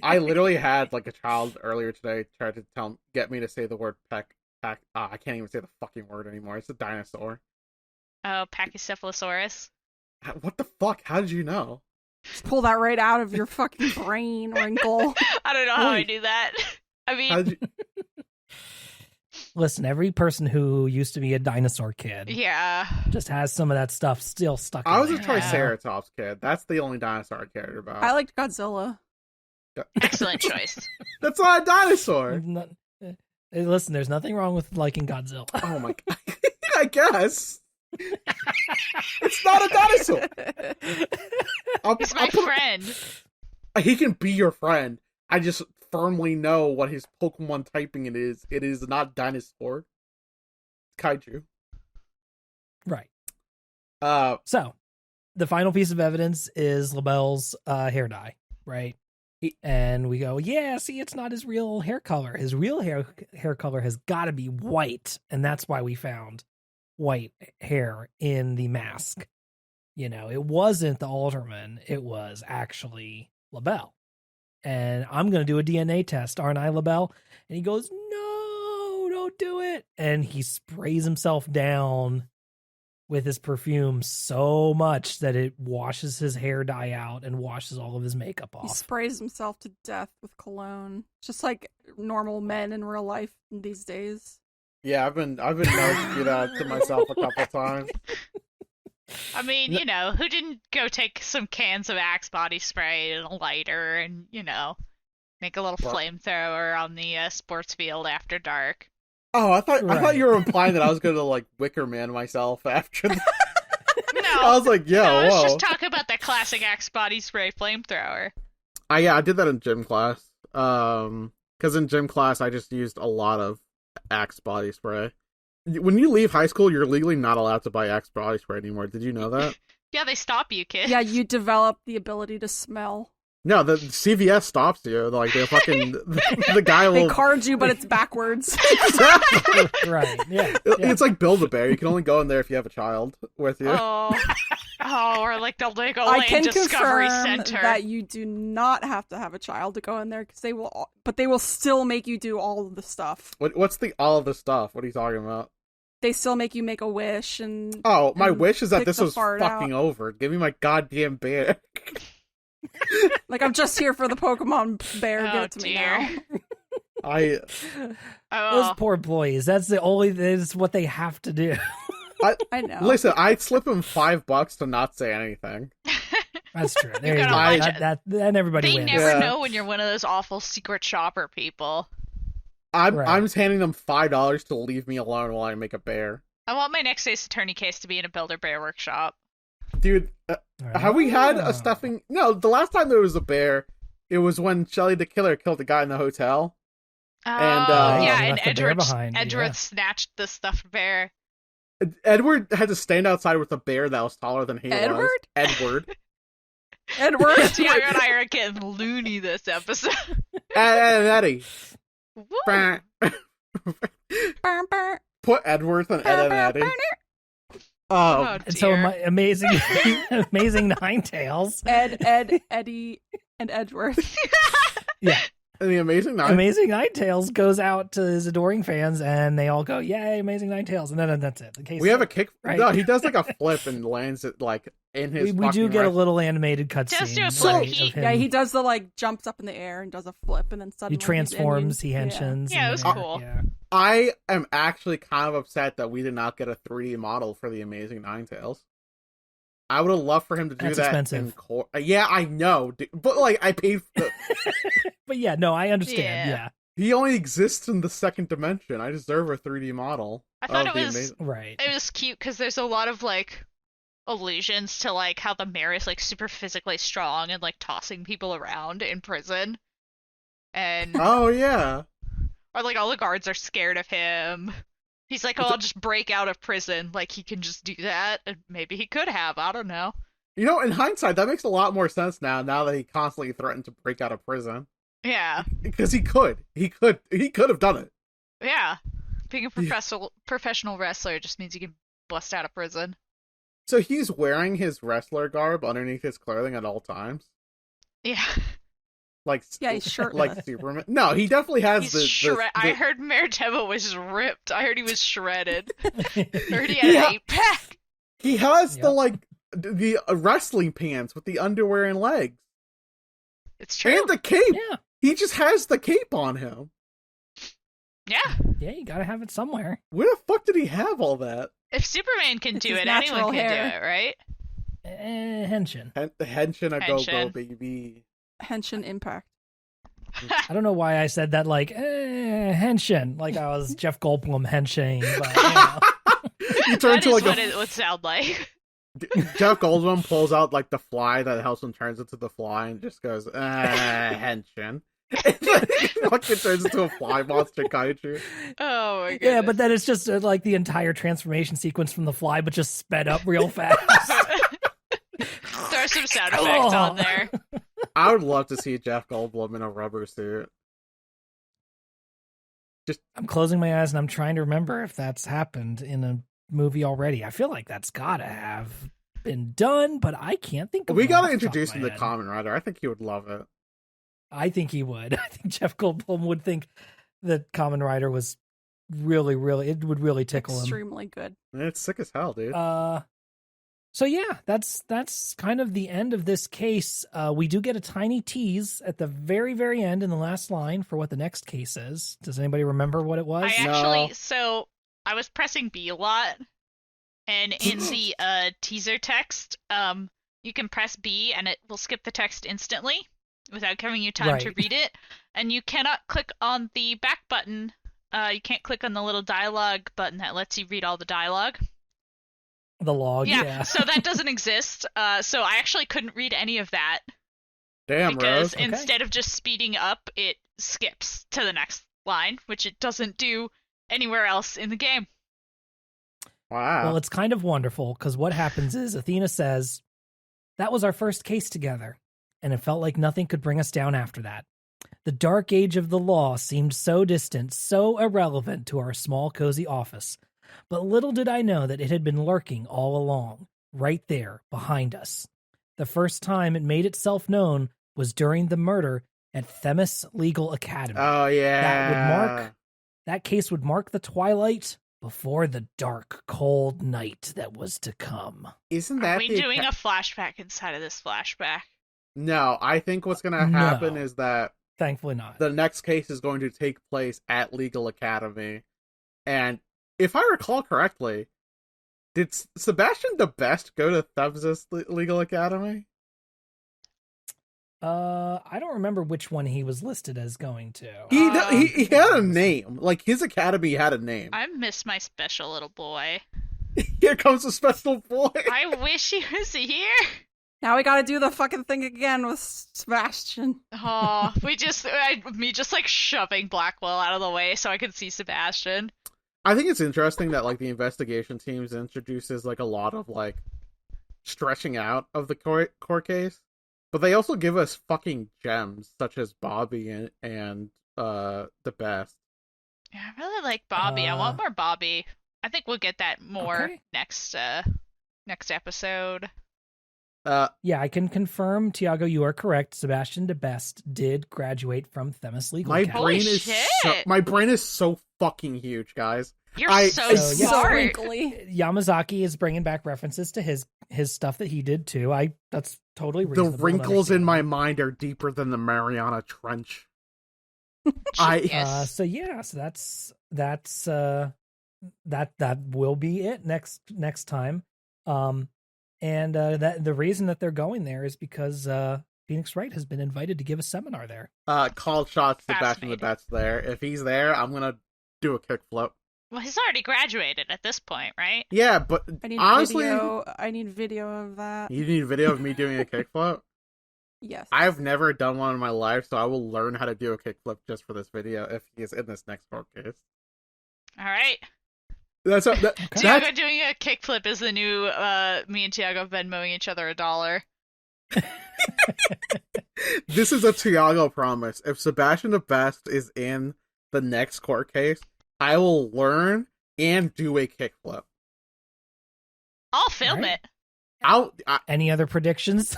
I literally had like a child earlier today try to get me to say the word peck. I can't even say the fucking word anymore. It's a dinosaur. Oh, Pachycephalosaurus. What the fuck? How did you know? Just pull that right out of your fucking brain, Wrinkle. I don't know how I do that. I mean... Listen, every person who used to be a dinosaur kid just has some of that stuff still stuck in. I was a Triceratops kid. That's the only dinosaur I cared about. I liked Godzilla. Excellent choice. That's not a dinosaur. Listen, there's nothing wrong with liking Godzilla. Oh my god. I guess. It's not a dinosaur. He's my friend. He can be your friend. I just firmly know what his Pokemon typing it is. It is not dinosaur. Kaiju. Right. So, the final piece of evidence is LaBelle's hair dye, right? And we go, yeah, see, it's not his real hair color. His real hair color has got to be white, and that's why we found white hair in the mask. It wasn't the alderman. It was actually LaBelle. And I'm going to do a DNA test, aren't I, LaBelle? And he goes, no, don't do it. And he sprays himself down with his perfume so much that it washes his hair dye out and washes all of his makeup off. He sprays himself to death with cologne, just like normal men in real life these days. Yeah, I've been known to do that to myself a couple times. I mean, who didn't go take some cans of Axe body spray and a lighter and, make a little flamethrower on the sports field after dark? Oh, I thought you were implying that I was going to like Wicker Man myself after that. No. I was like, yeah, I was whoa. just talking about the classic Axe body spray flamethrower. I did that in gym class. Because in gym class, I just used a lot of Axe body spray. When you leave high school, you're legally not allowed to buy Axe body spray anymore. Did you know that? Yeah, they stop you, kid. Yeah, you develop the ability to smell. No, the CVS stops you. Like, they fucking... the guy will... They card you, but it's backwards. Exactly. Right, yeah. It's like Build-A-Bear. You can only go in there if you have a child with you. Or like the Lego I Lane can Discovery confirm Center. that you do not have to have a child to go in there, because they will still make you do all of the stuff. What's all of the stuff? What are you talking about? they still make you make a wish and my wish is that this was fucking over. Give me my goddamn bear. Like, I'm just here for the Pokemon bear. Give it to me now. Those poor boys. That's what they have to do. I know. Listen, I'd slip him $5 to not say anything. That's true. There you go. Then everybody wins. They never know when you're one of those awful secret shopper people. I'm just handing them $5 to leave me alone while I make a bear. I want my next Ace Attorney case to be in a Builder-Bear workshop. Dude, have we had a stuffing? No, the last time there was a bear, it was when Shelly the Killer killed the guy in the hotel. And Edward snatched the stuffed bear. Edward had to stand outside with a bear that was taller than he was. Edward. Tiago and I are getting loony this episode. And Eddie. Put Edward and Ed and Eddie. Oh, and so amazing Ninetales. Ed, Eddie, and Edgeworth. Yeah. And the Amazing Ninetales goes out to his adoring fans, and they all go, "Yay, Amazing Ninetales!" And then that's it. We have a kick. Right? No, he does like a flip and lands it like in his. We do get a little animated cutscene. He does the jumps up in the air and does a flip, and then suddenly he transforms. He henshins. Yeah, it was cool. Yeah. I am actually kind of upset that we did not get a 3D model for the Amazing Ninetales. I would have loved for him to do that. Expensive. Yeah, I know, but I paid for the... But yeah, no, I understand. Yeah. He only exists in the second dimension. I deserve a 3D model. I thought it was right. It was cute because there's a lot of allusions to how the mayor is super physically strong and tossing people around in prison, and oh yeah, or all the guards are scared of him. He's like, I'll just break out of prison. He can just do that. And maybe he could have. I don't know. In hindsight, that makes a lot more sense now that he constantly threatened to break out of prison. Yeah. Because he could. He could have done it. Yeah. Being a professional wrestler just means you can bust out of prison. So he's wearing his wrestler garb underneath his clothing at all times? Yeah. He's shirtless. Like Superman. No, he definitely has I heard Meritema was ripped. I heard he was shredded. I heard he had an 8-pack. He has the wrestling pants with the underwear and legs. It's true. And the cape. Yeah. He just has the cape on him. Yeah. Yeah, you gotta have it somewhere. Where the fuck did he have all that? If Superman can do it, anyone can do it, right? Henshin. Henshin a go-go, baby. Henshin impact. I don't know why I said that Henshin. Like I was Jeff Goldblum Henshin. But, You turn that to is what it would sound like. Jeff Goldblum pulls out the fly that helps him turns into the fly and just goes, Henshin. It turns into a fly monster kaiju. Oh my goodness. Yeah, but then it's just the entire transformation sequence from the fly, but just sped up real fast. Throw some sound effects on there. I would love to see Jeff Goldblum in a rubber suit. I'm closing my eyes and I'm trying to remember if that's happened in a movie already. I feel like that's gotta have been done, but I can't think of it. We gotta introduce him to Kamen Rider. I think he would love it. I think he would. I think Jeff Goldblum would think that Kamen Rider was really, it would really tickle him. Extremely good. It's sick as hell, dude. So yeah, that's kind of the end of this case. We do get a tiny tease at the very, very end in the last line for what the next case is. Does anybody remember what it was? So I was pressing B a lot, and in the teaser text, you can press B and it will skip the text instantly without giving you time to read it, and you cannot click on the back button. You can't click on the little dialogue button that lets you read all the dialogue. The log, yeah. So that doesn't exist. So I actually couldn't read any of that. Damn, because Rose. Instead of just speeding up, it skips to the next line, which it doesn't do anywhere else in the game. Wow. Well, it's kind of wonderful, because what happens is Athena says, "That was our first case together, and it felt like nothing could bring us down after that. The dark age of the law seemed so distant, so irrelevant to our small, cozy office. But little did I know that it had been lurking all along, right there, behind us. The first time it made itself known was during the murder at Themis Legal Academy. Oh, yeah. That case would mark the twilight before the dark, cold night that was to come. Isn't that Are we doing a flashback inside of this flashback? No, I think what's going to happen is that thankfully not. The next case is going to take place at Legal Academy. And if I recall correctly, did Sebastian the Best go to Thebes' Legal Academy? I don't remember which one he was listed as going to. He had a name. Like, his academy had a name. I miss my special little boy. Here comes a special boy. I wish he was here. Now we gotta do the fucking thing again with Sebastian. Oh, me just like shoving Blackwell out of the way so I could see Sebastian. I think it's interesting that, like, the investigation teams introduces, like, a lot of, like, stretching out of the court case. But they also give us fucking gems, such as Bobby and the Best. Yeah, I really like Bobby. I want more Bobby. I think we'll get that more next episode. Yeah, I can confirm, Tiago, you are correct. Sebastian de Best did graduate from Themis Legal Academy. My brain is so fucking huge, guys. You're so smart. Yamazaki is bringing back references to his stuff that he did too. That's totally reasonable. The wrinkles in my mind are deeper than the Mariana Trench. So that's that will be it next time. And that the reason that they're going there is because Phoenix Wright has been invited to give a seminar there. Call shots Sebastian the Best there. If he's there, I'm gonna do a kickflip. Well, he's already graduated at this point, right? Yeah, but honestly, I need video of that. You need video of me doing a kickflip? Yes. I've never done one in my life, so I will learn how to do a kickflip just for this video if he is in this next court case. All right. Tiago doing a kickflip is the new me and Tiago Venmoing each other $1. This is a Tiago promise. If Sebastian the Best is in the next court case, I will learn and do a kickflip. I'll film it. Any other predictions?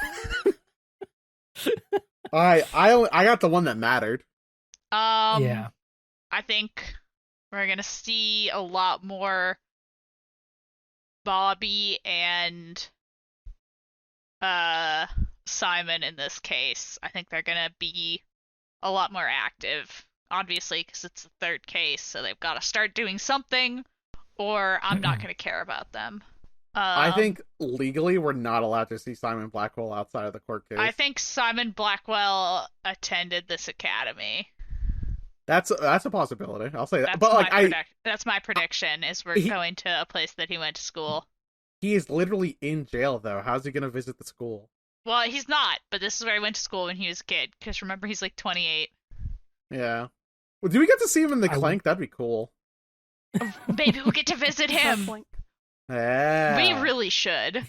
I got the one that mattered. Yeah. I think we're gonna see a lot more Bobby and Simon in this case. I think they're gonna be a lot more active, obviously, because it's the third case, so they've got to start doing something, or I'm not gonna care about them. I think legally we're not allowed to see Simon Blackwell outside of the court case. I think Simon Blackwell attended this academy. That's a possibility. I'll say that. But that's my prediction. Is we're going to a place that he went to school. He is literally in jail, though. How's he going to visit the school? Well, he's not. But this is where he went to school when he was a kid. Because remember, he's like 28. Yeah. Well, do we get to see him in the Clank? That'd be cool. Maybe we'll get to visit him. Yeah. We really should.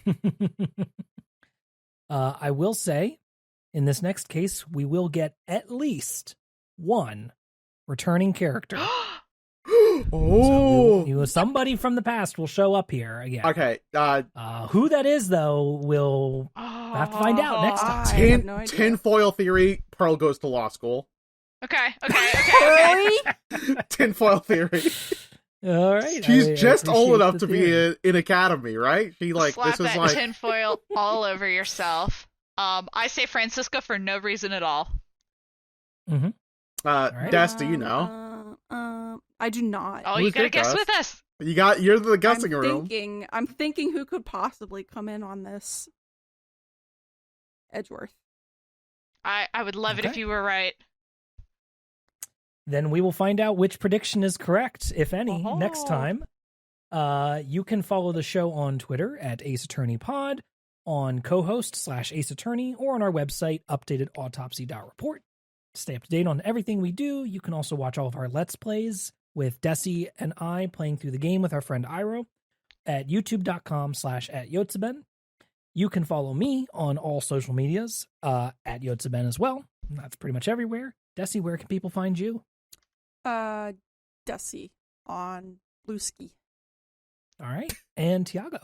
I will say, in this next case, we will get at least one returning character. So somebody from the past will show up here again. Okay. Who that is, though, we'll have to find out next time. Tinfoil theory, Pearl goes to law school. Okay. Tinfoil theory. All right. She's just old enough to be in academy, right? She slap that tinfoil all over yourself. I say Francisca for no reason at all. Mm-hmm. Right. Des, do you know? I do not. Oh, you gotta guess with us. You're the guessing room. I'm thinking who could possibly come in on this. Edgeworth. I would love it if you were right. Then we will find out which prediction is correct, if any, next time. You can follow the show on Twitter at Ace Attorney Pod, on co-host /Ace Attorney, or on our website, updatedautopsy.report. To stay up to date on everything we do, you can also watch all of our Let's Plays with Dessy and I playing through the game with our friend Iro at youtube.com/@Yotseben. You can follow me on all social medias at Yotseben as well. That's pretty much everywhere. Dessy, where can people find you? Dessy on Blueski. All right. And Tiago.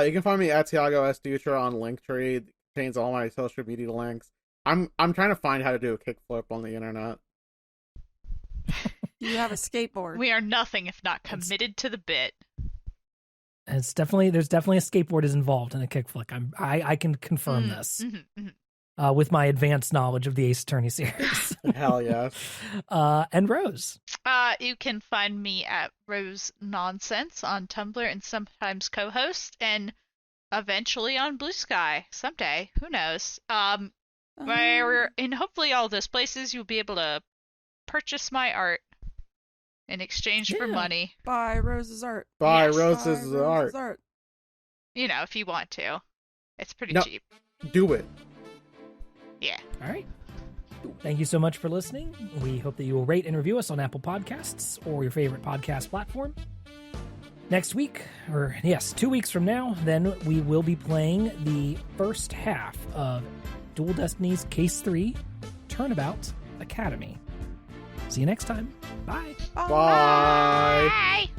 You can find me at Tiago S. Dutra on Linktree. It contains all my social media links. I'm trying to find how to do a kickflip on the internet. Do you have a skateboard? We are nothing if not committed to the bit. There's definitely a skateboard is involved in a kick flick. I can confirm this with my advanced knowledge of the Ace Attorney series. Hell yes. And Rose. You can find me at Rose Nonsense on Tumblr and sometimes co-host, and eventually on Blue Sky someday. Who knows? Where in hopefully all those places you'll be able to purchase my art in exchange for money. Buy Rose's art. Buy Rose's art. You know, if you want to. It's pretty cheap. Do it. Yeah. All right. Thank you so much for listening. We hope that you will rate and review us on Apple Podcasts or your favorite podcast platform. Next week, 2 weeks from now, then we will be playing the first half of Dual Destinies Case 3 Turnabout Academy. See you next time. Bye. Bye. Bye. Bye.